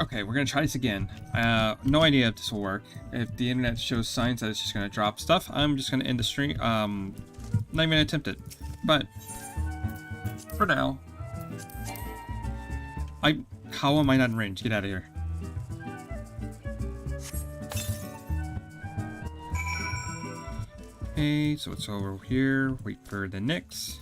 Okay, we're gonna try this again. No idea if this will work. If the internet shows signs that it's just gonna drop stuff, I'm just gonna end the stream. Not even attempt it. But for now, how am I not in range? Get out of here. Okay, so it's over here. Wait for the Nyx.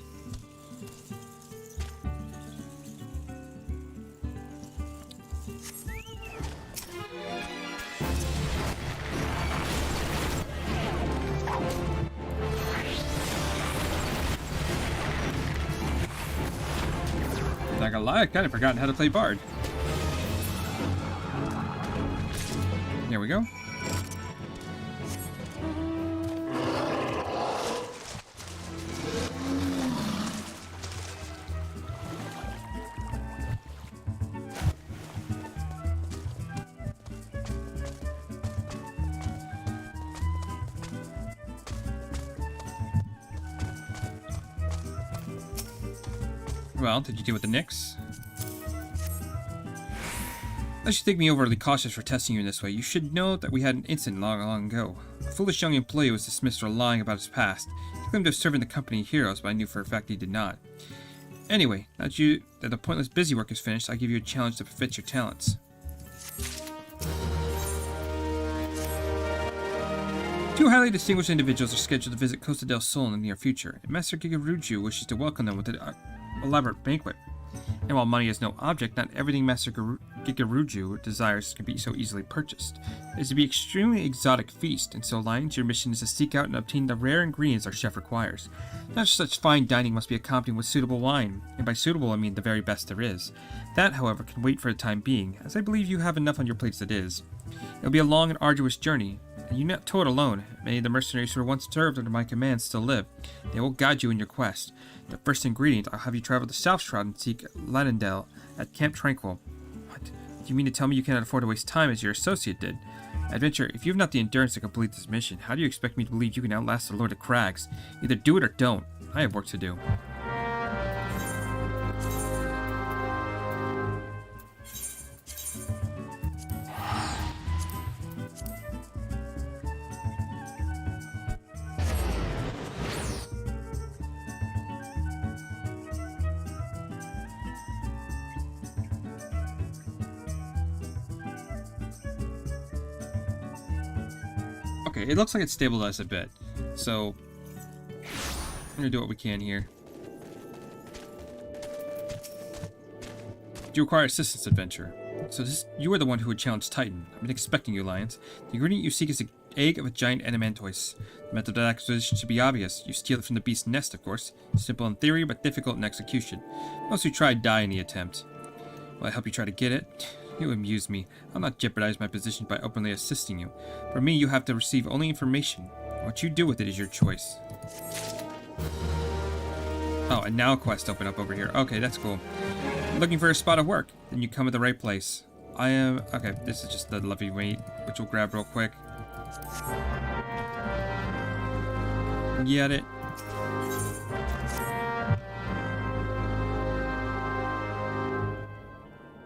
Not gonna lie, I kind of forgotten how to play Bard. There we go. Well, did you deal with the Nyx? Unless you think me overly cautious for testing you in this way, you should know that we had an incident long ago. A foolish young employee was dismissed for lying about his past. He claimed to have served in the company heroes, but I knew for a fact he did not. Anyway, now that the pointless busy work is finished, I give you a challenge to fit your talents. Two highly distinguished individuals are scheduled to visit Costa del Sol in the near future, and Master Gigaruju wishes to welcome them with an elaborate banquet. And while money is no object, not everything Master Gigaruju desires can be so easily purchased. It is to be an extremely exotic feast, and so aligned to your mission is to seek out and obtain the rare ingredients our chef requires. Not such fine dining must be accompanied with suitable wine, and by suitable I mean the very best there is. That, however, can wait for the time being, as I believe you have enough on your plates as it is. It will be a long and arduous journey, and you not tow it alone. Many of the mercenaries who were once served under my command still live. They will guide you in your quest. The first ingredient, I'll have you travel to Southshroud and seek Lanendale at Camp Tranquil. What? Do you mean to tell me you cannot afford to waste time as your associate did? Adventure, if you have not the endurance to complete this mission, how do you expect me to believe you can outlast the Lord of Crags? Either do it or don't. I have work to do. Okay, it looks like it's stabilized a bit, so we're gonna do what we can here. Do you require assistance, adventure? So you are the one who would challenge Titan. I've been expecting you, Lions. The ingredient you seek is the egg of a giant adamantoise. The method of acquisition should be obvious. You steal it from the beast's nest, of course. Simple in theory, but difficult in execution. Most who try die in the attempt. Will I help you try to get it? You amuse me. I'll not jeopardize my position by openly assisting you. For me, you have to receive only information. What you do with it is your choice. Oh, and now a quest open up over here. Okay, that's cool. Looking for a spot of work? Then you come at the right place. I am... Okay, this is just the lovely weight, which we'll grab real quick. Get it.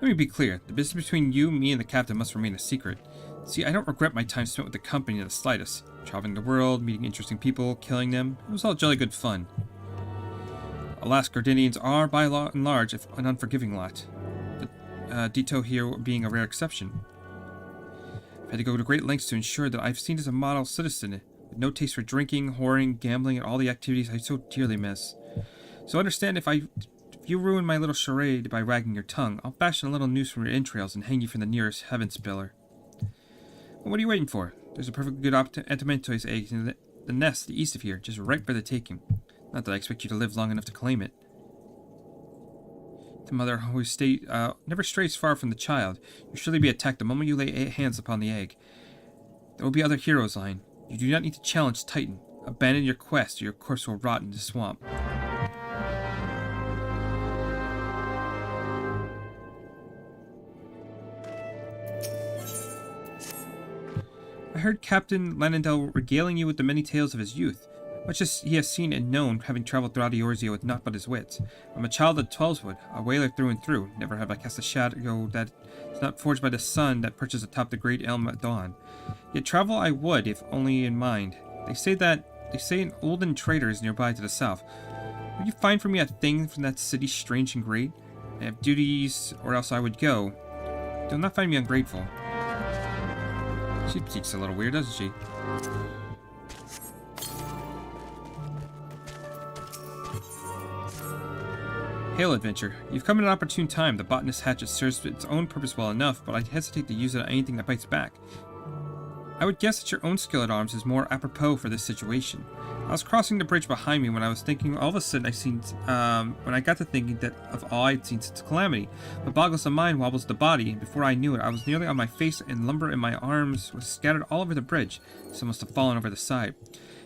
Let me be clear, the business between you, me, and the captain must remain a secret. See, I don't regret my time spent with the company in the slightest. Traveling the world, meeting interesting people, killing them, it was all jolly good fun. Alas, Gardinians are, by law and large, an unforgiving lot. The Dito here being a rare exception. I've had to go to great lengths to ensure that I've seen as a model citizen, with no taste for drinking, whoring, gambling, and all the activities I so dearly miss. So understand if you ruin my little charade by wagging your tongue, I'll fashion a little noose from your entrails and hang you from the nearest heaven spiller. Well, what are you waiting for? There's a perfectly good adamantoise egg in the nest to the east of here, just right for the taking. Not that I expect you to live long enough to claim it. The mother always never strays far from the child. You'll surely be attacked the moment you lay hands upon the egg. There will be other heroes, Lion. You do not need to challenge Titan. Abandon your quest, or your corpse will rot in the swamp. I heard Captain Lanendale regaling you with the many tales of his youth. much as he has seen and known, having traveled throughout Eorzea with naught but his wits. I'm a child of the Twelveswood, a whaler through and through. Never have I cast a shadow that is not forged by the sun that perches atop the great elm at dawn. Yet travel I would, if only in mind. They say an olden trader is nearby to the south. Would you find for me a thing from that city strange and great? I have duties, or else I would go. Do not find me ungrateful. She speaks a little weird, doesn't she? Hail, adventure. You've come at an opportune time. The botanist's hatchet serves its own purpose well enough, but I hesitate to use it on anything that bites back. I would guess that your own skill at arms is more apropos for this situation. I was crossing the bridge behind me when I was thinking, all of a sudden when I got to thinking that of all I'd seen since Calamity. What boggles the mind wobbles the body, and before I knew it, I was nearly on my face and lumber in my arms was scattered all over the bridge. Some must have fallen over the side.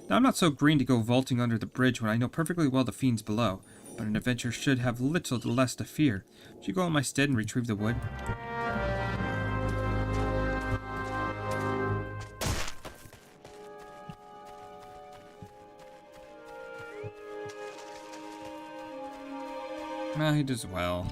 Now I'm not so green to go vaulting under the bridge when I know perfectly well the fiends below, but an adventurer should have little less to fear. Would you go in my stead and retrieve the wood? Might as well.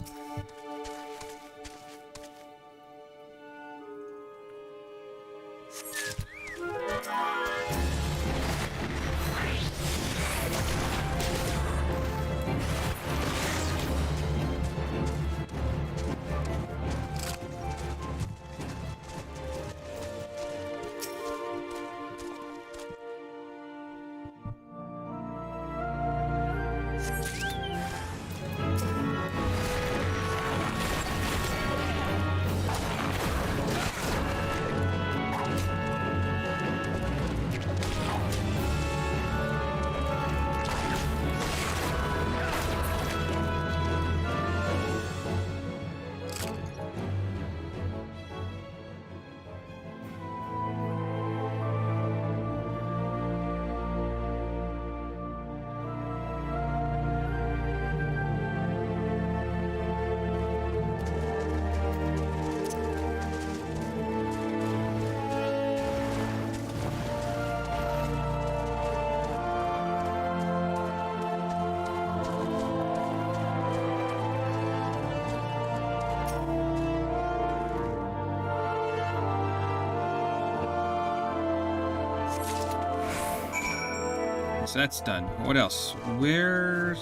So that's done. What else? Where's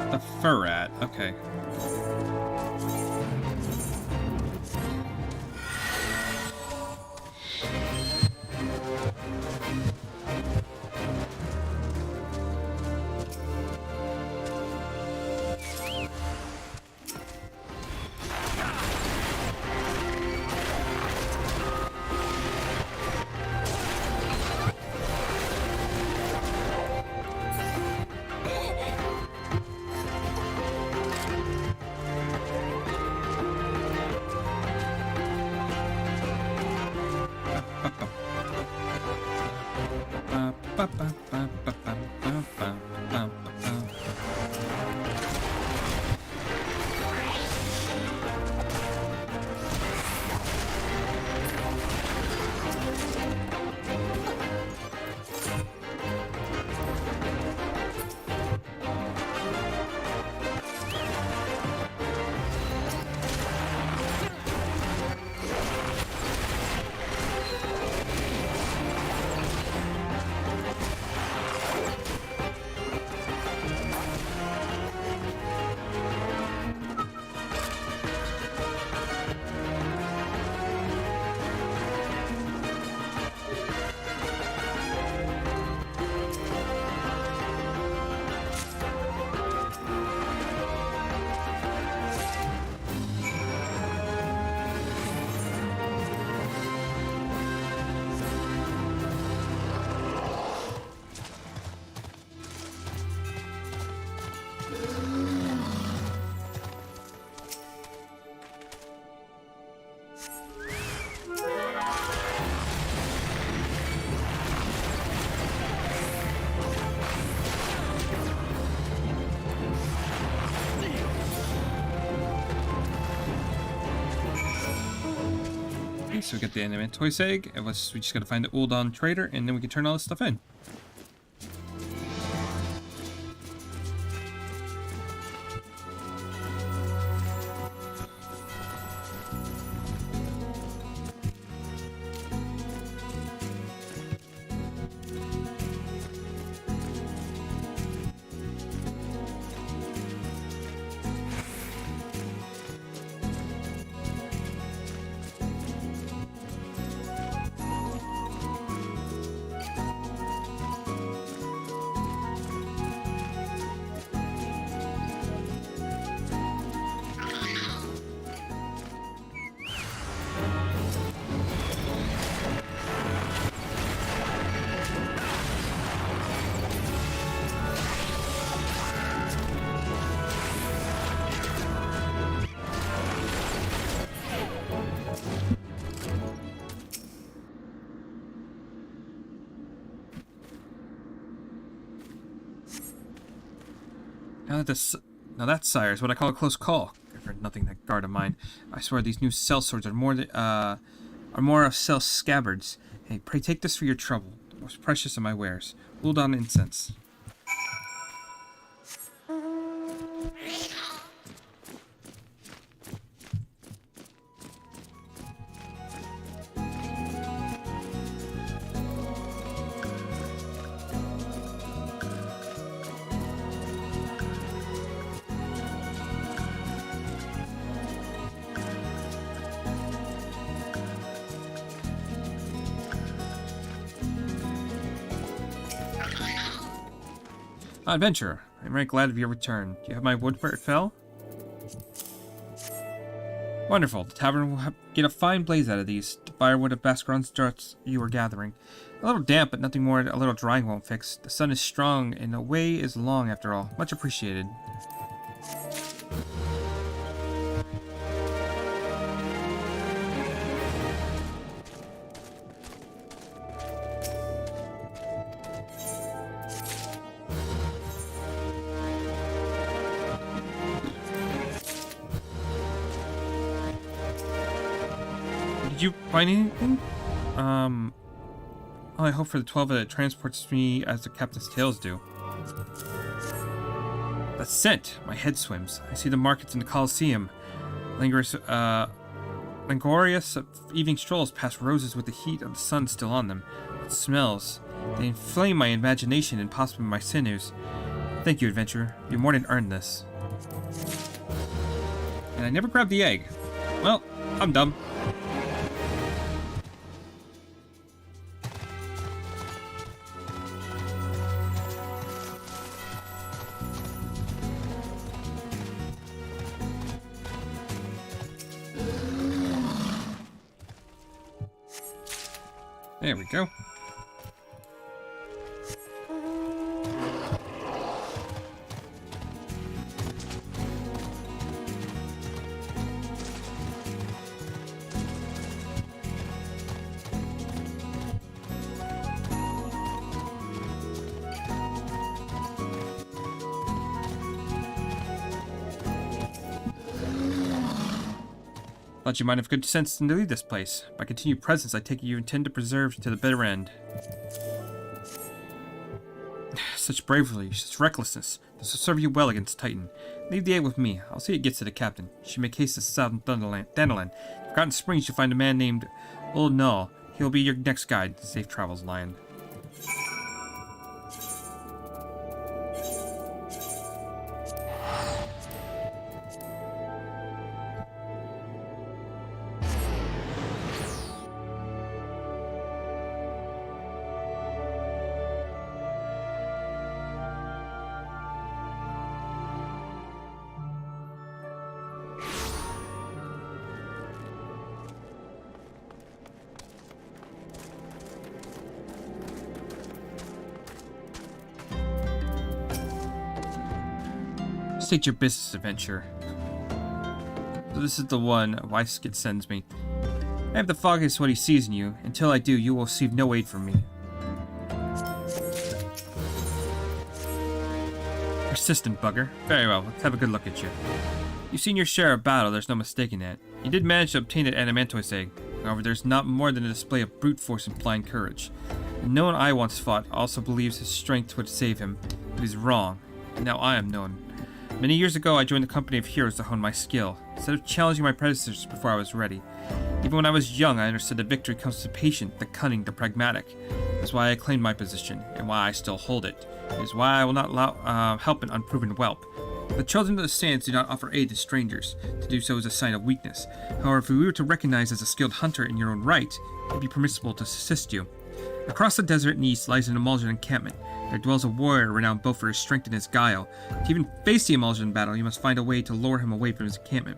the fur at? Okay. So we get the Animatoise egg, and we just gotta find the Uldan trader, and then we can turn all this stuff in. Now that, sire, is what I call a close call. I've heard nothing that guard of mine. I swear these new cell swords are more of cell scabbards. Hey, pray take this for your trouble, the most precious of my wares. Hold on incense. Adventurer, I'm very glad of your return. Do you have my wood where it fell? Wonderful. The tavern will get a fine blaze out of these. The firewood of Bascaron's darts you were gathering. A little damp, but nothing more a little drying won't fix. The sun is strong, and the way is long after all. Much appreciated. Did you find anything? Oh, I hope for the 12 that it transports me as the captain's tales do. The scent! My head swims. I see the markets in the Colosseum. Languorous evening strolls past roses with the heat of the sun still on them. It smells. They inflame my imagination and possibly my sinews. Thank you, adventurer. You more than earned this. And I never grabbed the egg. Well, I'm dumb. There we go. Thought you might have good sense to leave this place. By continued presence, I take it you intend to preserve to the bitter end. Such bravery, such recklessness. This will serve you well against Titan. Leave the egg with me. I'll see it gets to the captain. She may case the southern Dandelion. In Forgotten Springs, you'll find a man named Old Null. He'll be your next guide. Safe travels, Lion. State your business, adventure. So this is the one Weiskit sends me. I have the foggiest what he sees in you. Until I do, you will receive no aid from me. Persistent bugger. Very well, let's have a good look at you. You've seen your share of battle, there's no mistaking that. You did manage to obtain an Adamantoise egg. However, there's not more than a display of brute force and blind courage. And no one I once fought also believes his strength would save him. He was wrong. And now I am known. Many years ago, I joined the company of heroes to hone my skill, instead of challenging my predecessors before I was ready. Even when I was young, I understood that victory comes to the patient, the cunning, the pragmatic. That's why I claimed my position, and why I still hold it. It is why I will not help an unproven whelp. The children of the sands do not offer aid to strangers. To do so is a sign of weakness. However, if we were to recognize as a skilled hunter in your own right, it would be permissible to assist you. Across the desert in the east lies an Emulsion encampment. There dwells a warrior renowned both for his strength and his guile. To even face the Emulsion battle, you must find a way to lure him away from his encampment.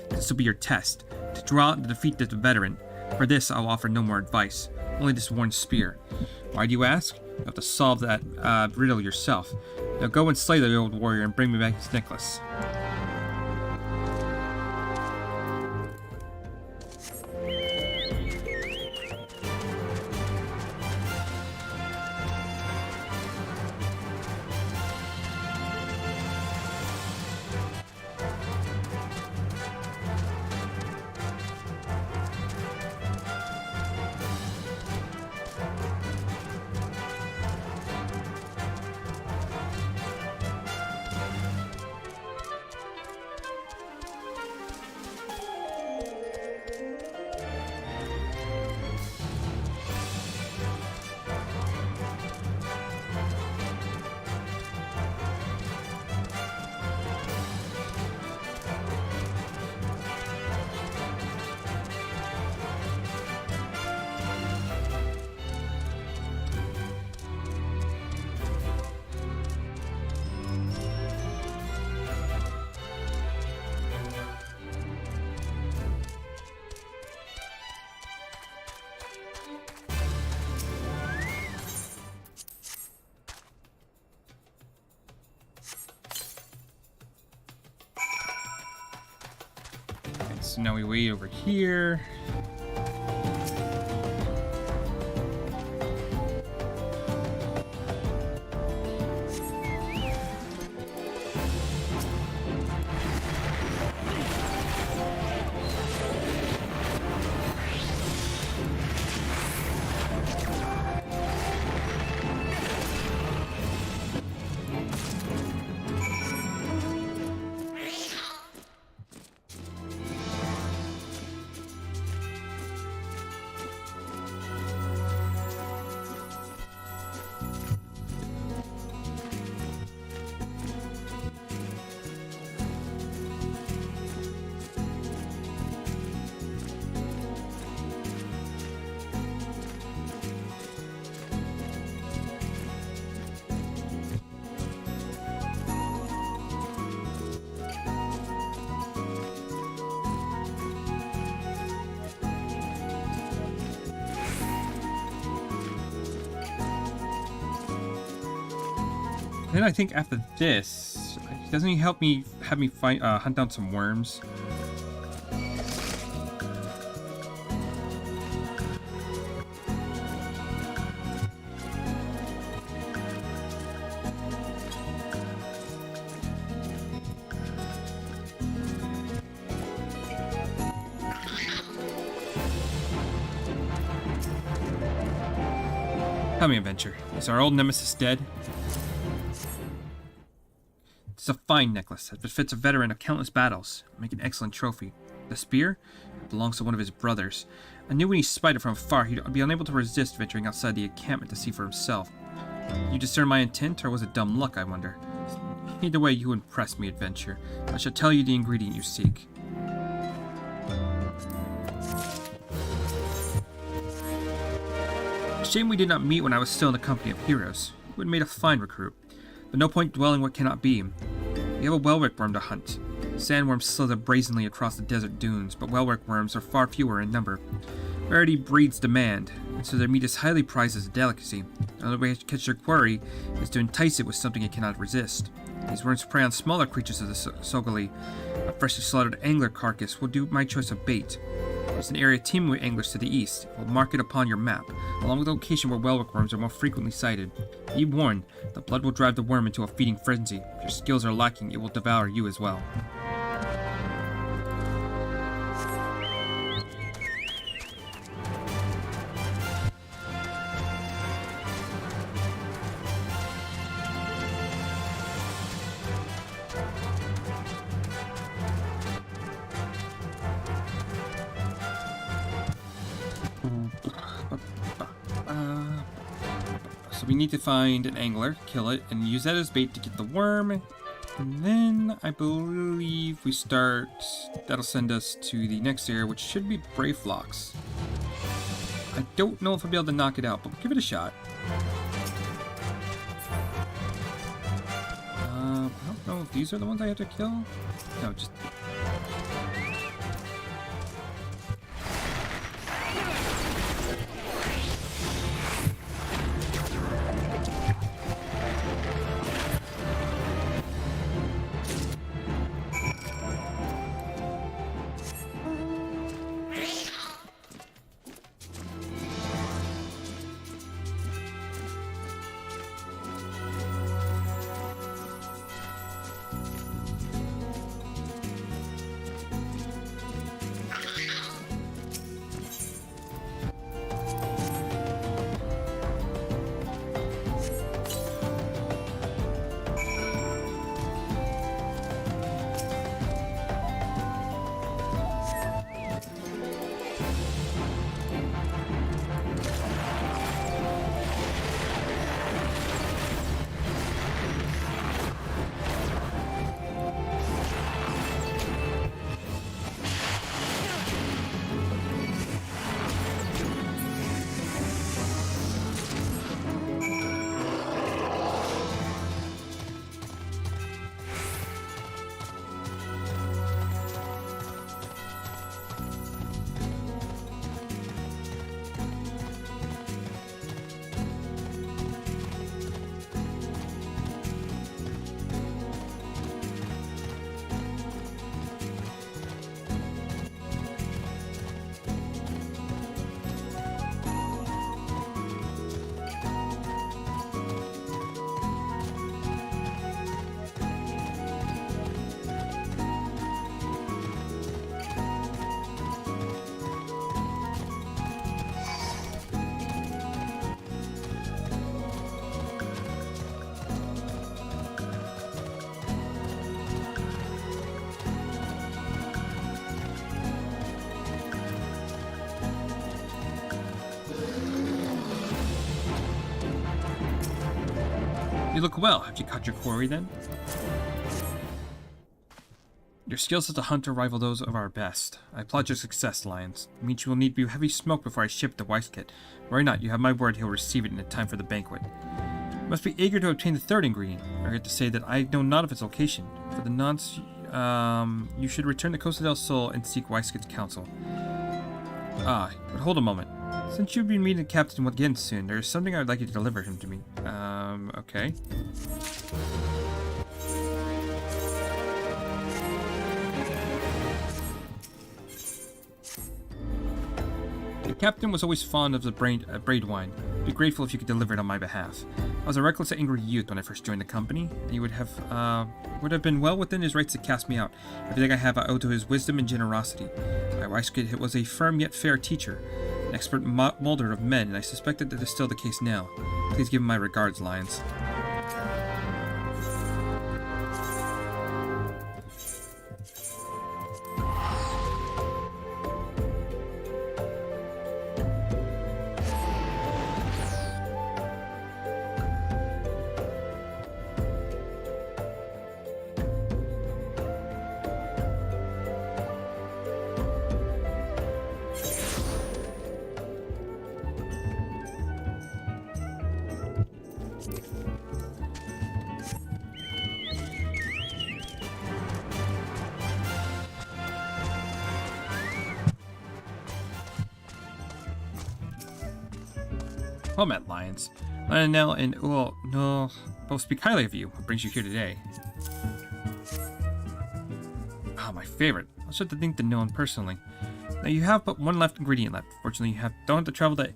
This will be your test, to draw out and defeat the veteran. For this, I will offer no more advice, only this worn spear. Why do you ask? You have to solve that riddle yourself. Now go and slay the old warrior and bring me back his necklace. So now we wait over here. Then I think after this, doesn't he have me find hunt down some worms? Tell me, adventure, is our old nemesis dead? It's a fine necklace that befits a veteran of countless battles. Make an excellent trophy. The spear? It belongs to one of his brothers. I knew when he spied it from afar, he'd be unable to resist venturing outside the encampment to see for himself. You discern my intent, or was it dumb luck, I wonder? Either way, you impress me, adventure. I shall tell you the ingredient you seek. Shame we did not meet when I was still in the company of heroes. You would have made a fine recruit. But no point dwelling what cannot be. We have a wellwick worm to hunt. Sandworms slither brazenly across the desert dunes, but wellwick worms are far fewer in number. Rarity breeds demand, and so their meat is highly prized as a delicacy. The only way to catch their quarry is to entice it with something it cannot resist. These worms prey on smaller creatures of the Sogali. A freshly slaughtered angler carcass will do my choice of bait. There's an area teeming with anglers to the east. We'll mark it upon your map, along with the location where wellwick worms are more frequently sighted. Be warned, the blood will drive the worm into a feeding frenzy. If your skills are lacking, it will devour you as well. So we need to find an angler, kill it, and use that as bait to get the worm. And then I believe we start... That'll send us to the next area, which should be Brayflocks. I don't know if I'll be able to knock it out, but we'll give it a shot. I don't know if these are the ones I have to kill. No, just... You look well. Have you caught your quarry then? Your skills as a hunter rival those of our best. I applaud your success, Lions. It means you will need heavy smoke before I ship the Weiss kit. Worry not, you have my word he'll receive it in time for the banquet. You must be eager to obtain the third ingredient. I regret to say that I know not of its location. For the nonce, you should return to Costa del Sol and seek Weiss kit's counsel. Ah, but hold a moment. Since you've been meeting the captain again soon, there is something I would like you to deliver him to me. Okay. The captain was always fond of the braid wine. I'd be grateful if you could deliver it on my behalf. I was a reckless and angry youth when I first joined the company, and he would have been well within his rights to cast me out. Everything I have I owe to his wisdom and generosity. My Weiss kit was a firm yet fair teacher, an expert molder of men, and I suspect that is still the case now. Please give him my regards, Lions. Well met, Lions. Lionel and no, both speak highly of you. What brings you here today? Ah, my favorite. I'll start to think to know him personally. Now you have but one ingredient left. Fortunately, you don't have to travel to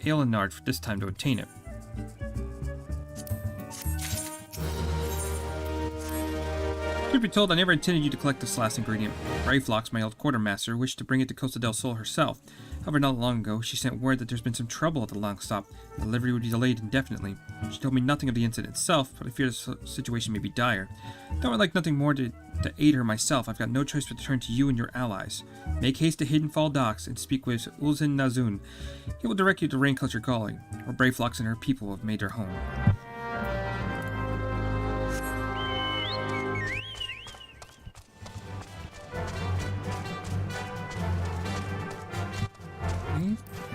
Aelinard for this time to obtain it. Truth be told, I never intended you to collect this last ingredient. Brayflox, my old quartermaster, wished to bring it to Costa del Sol herself. However, not long ago, she sent word that there's been some trouble at the long stop. The delivery would be delayed indefinitely. She told me nothing of the incident itself, but I fear the situation may be dire. Though I'd like nothing more to aid her myself, I've got no choice but to turn to you and your allies. Make haste to Hiddenfall Docks and speak with Ulzin Nazun. He will direct you to Rainculture Gully, where Brayflox and her people have made their home.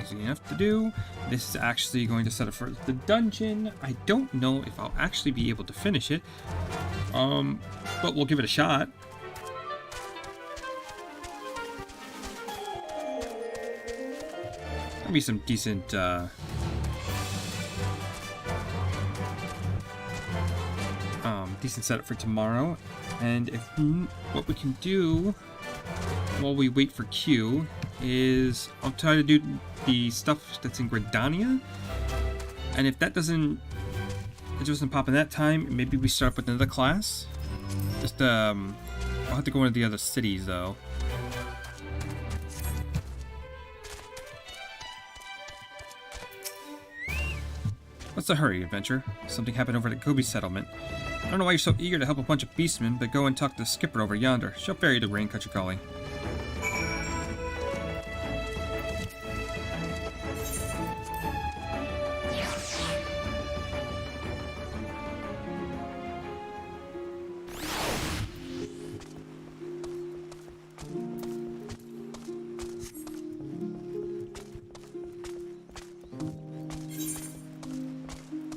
Easy enough to do. This is actually going to set up for the dungeon. I don't know if I'll actually be able to finish it, but we'll give it a shot. That'll be some decent decent setup for tomorrow. And if what we can do while we wait for Q is I'll try to do the stuff that's in Gridania, and if that doesn't pop in that time, maybe we start with another class. Just I'll have to go into the other cities though. What's the hurry, adventure? Something happened over at Gobi settlement. I don't know why you're so eager to help a bunch of beastmen, but go and talk to the skipper over yonder. She'll ferry you to Rainculture Gully.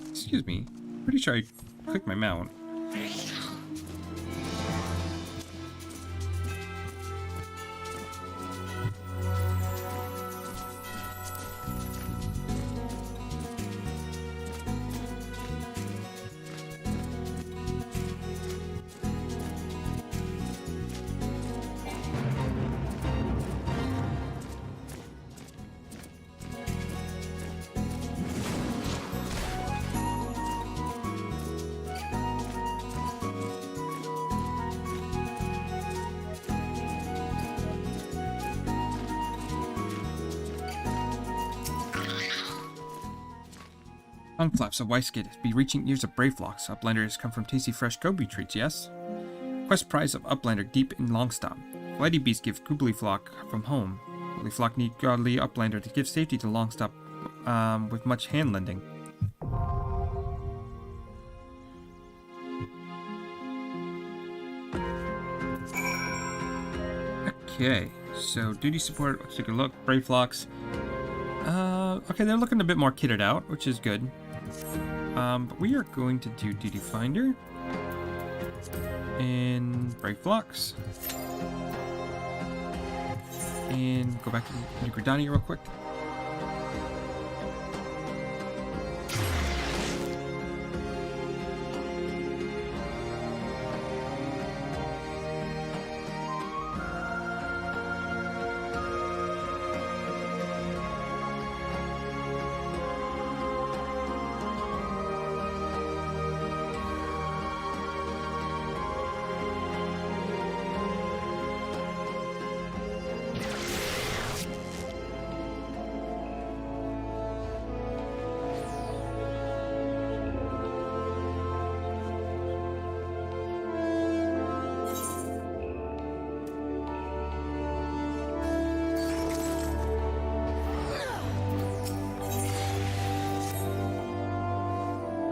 Excuse me. Pretty sure I clicked my mount. Tongue flaps of Weiss kit be reaching ears of Brayflox. Uplander has come from tasty fresh Gobi treats, yes? Quest prize of Uplander deep in Longstop. Flighty beasts give Goobly Flock from home. Goobly Flock need godly Uplander to give safety to Longstop with much hand lending. Okay, so duty support, let's take a look. Brave flocks. Okay, they're looking a bit more kitted out, which is good. But we are going to do duty finder. And brave flocks. And go back to Gridania real quick.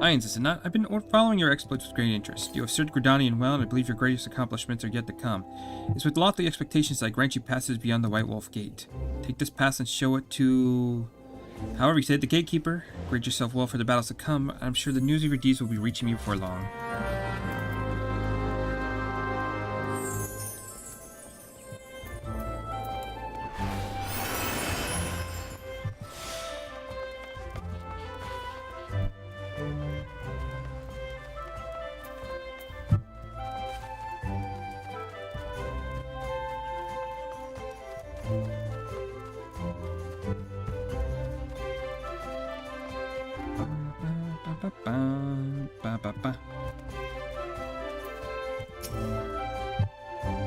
Irons, is it not? I've been following your exploits with great interest. You have served Gridanian well, and I believe your greatest accomplishments are yet to come. It's with lofty expectations that I grant you passes beyond the White Wolf Gate. Take this pass and show it to... However, you said the gatekeeper. Grade yourself well for the battles to come. I'm sure the news of your deeds will be reaching me before long.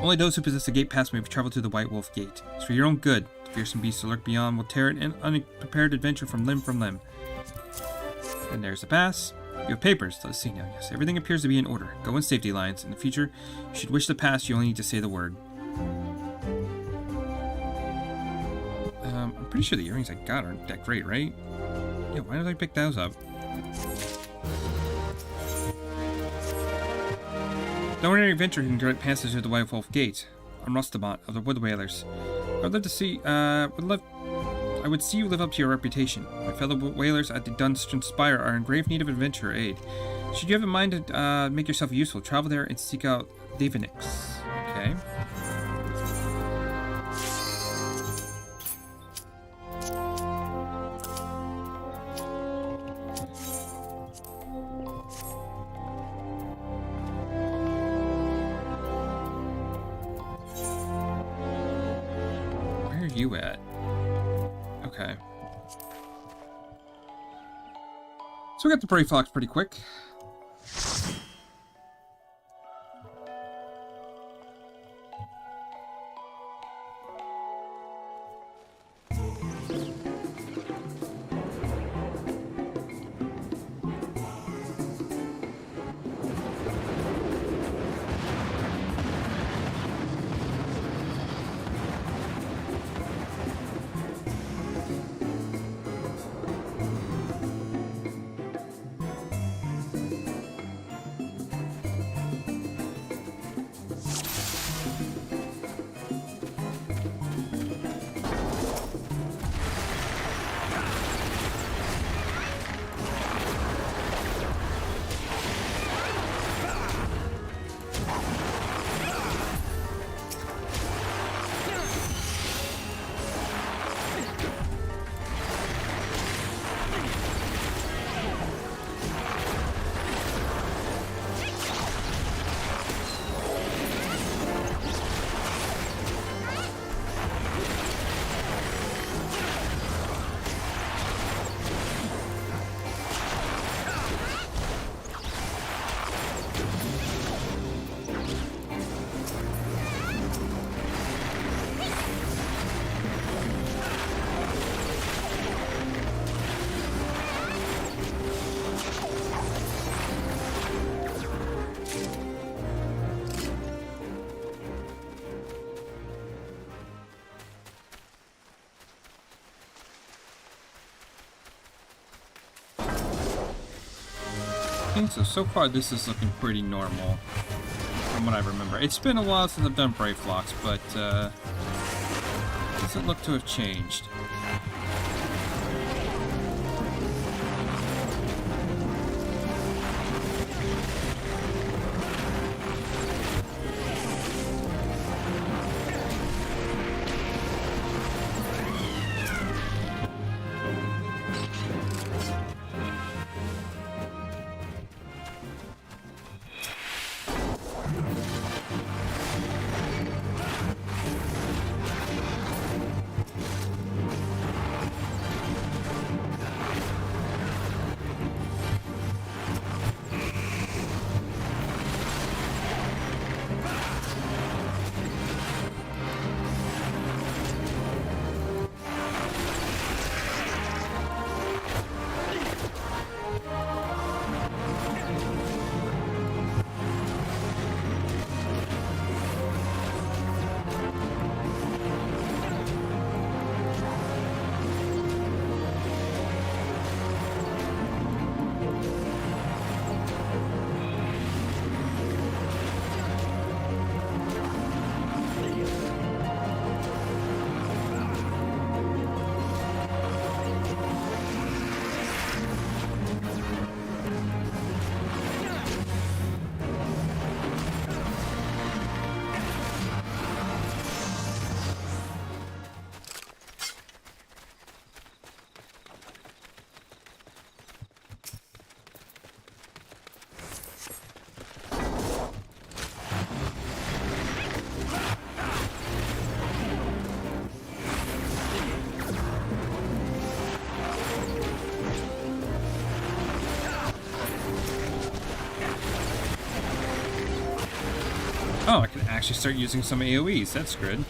Only those who possess the gate pass may travel to the White Wolf Gate. It's for your own good. The fearsome beasts that lurk beyond will tear an unprepared adventure from limb. And there's the pass. You have papers. Let us see now. Yes, everything appears to be in order. Go in safety, Lions. In the future, you should wish the pass. You only need to say the word. I'm pretty sure the earrings I got aren't that great, right? Yeah, why did I pick those up? The ordinary adventurer can grant passage to the White Wolf Gate. I'm Rustamont of the Wood Whalers. I'd love to see, I would see you live up to your reputation. My fellow whalers at the Dunstan Spire are in grave need of adventurer aid. Should you have in mind to make yourself useful, travel there and seek out Davinix. Okay. You at? Okay. So we got the Brave Fox pretty quick. So far this is looking pretty normal. from what I remember. It's been a while since I've done Brave Flocks, but doesn't look to have changed. Oh, I can actually start using some AoEs. That's good.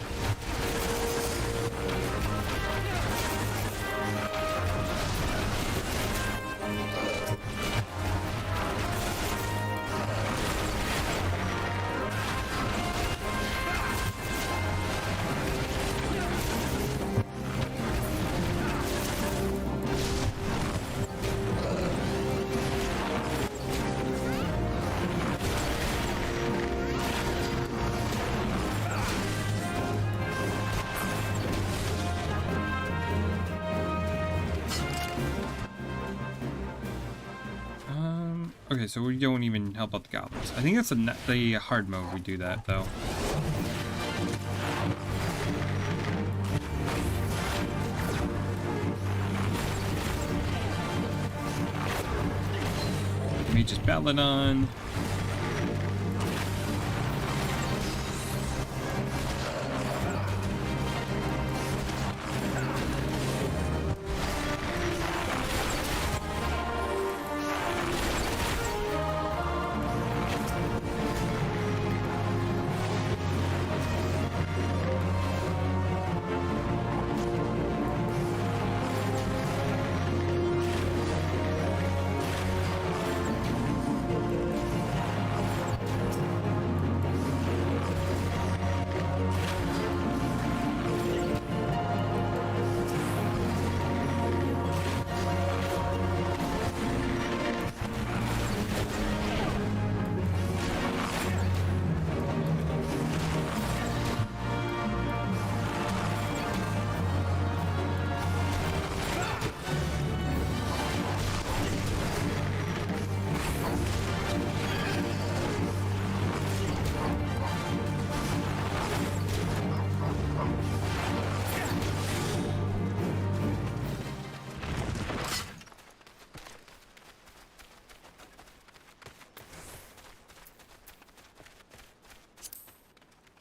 Okay, so we don't even help out the goblins. I think that's the hard mode we do that, though. Mage's Baladon.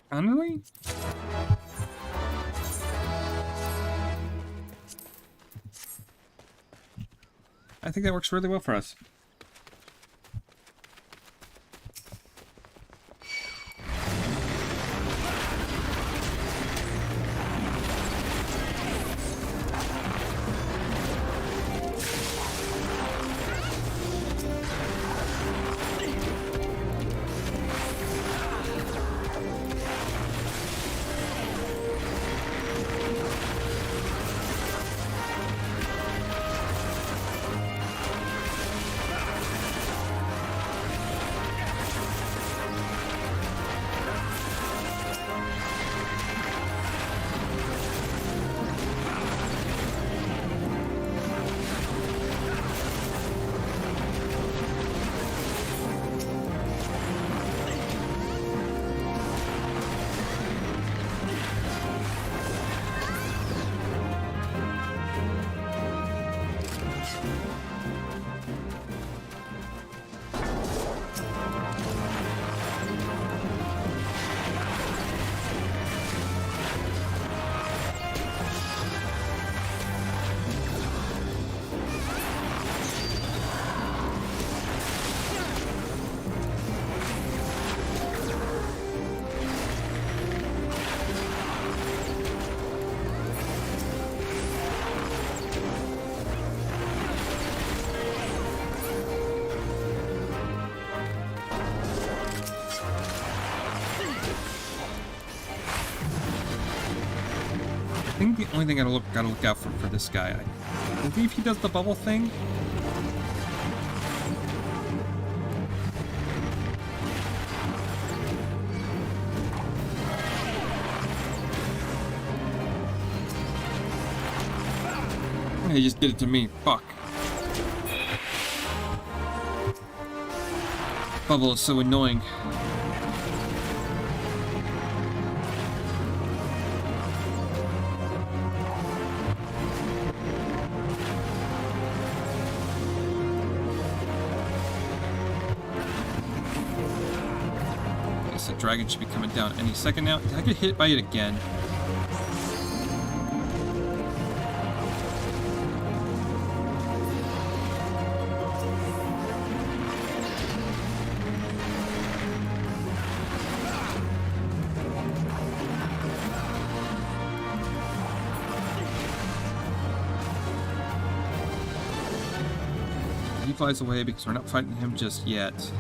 Honestly? I think that works really well for us. think the only thing I gotta look out for this guy, I believe he does the bubble thing. He just did it to me. Fuck. Bubble is so annoying. I guess the dragon should be coming down any second now. Did I get hit by it again? He flies away because we're not fighting him just yet.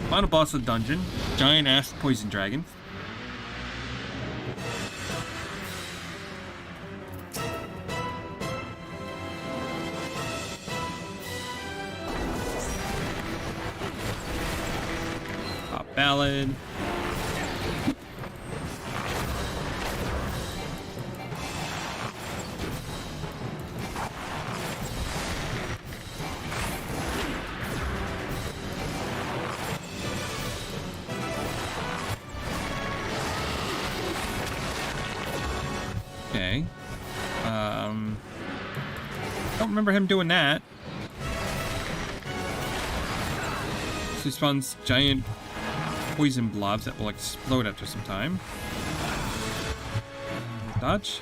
Final boss of the dungeon, giant ass poison dragon. Pop ballad. Okay. Don't remember him doing that. So he spawns giant poison blobs that will explode after some time. Dodge.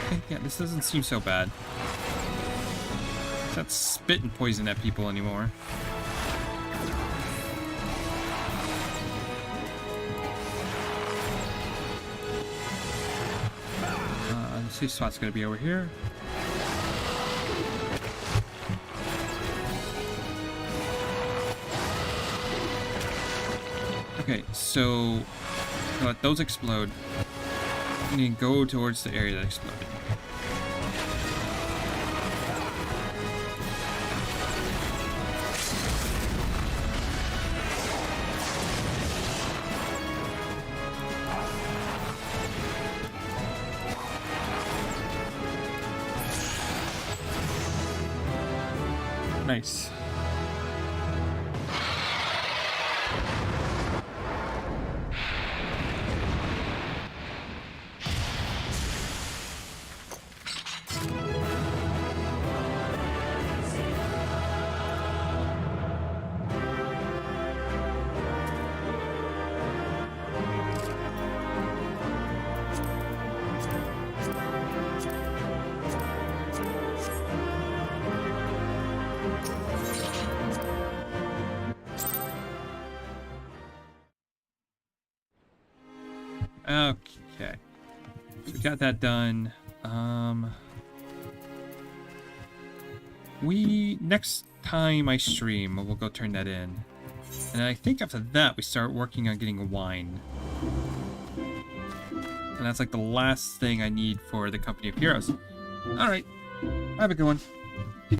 Okay, yeah, this doesn't seem so bad. It's not spitting poison at people anymore. The safe spot's gonna be over here. Okay, so let those explode. You need to go towards the area that exploded. Nice. Okay. So we got that done. Next time I stream, we'll go turn that in. And I think after that, we start working on getting a wine. And that's like the last thing I need for the Company of Heroes. Alright. Have a good one.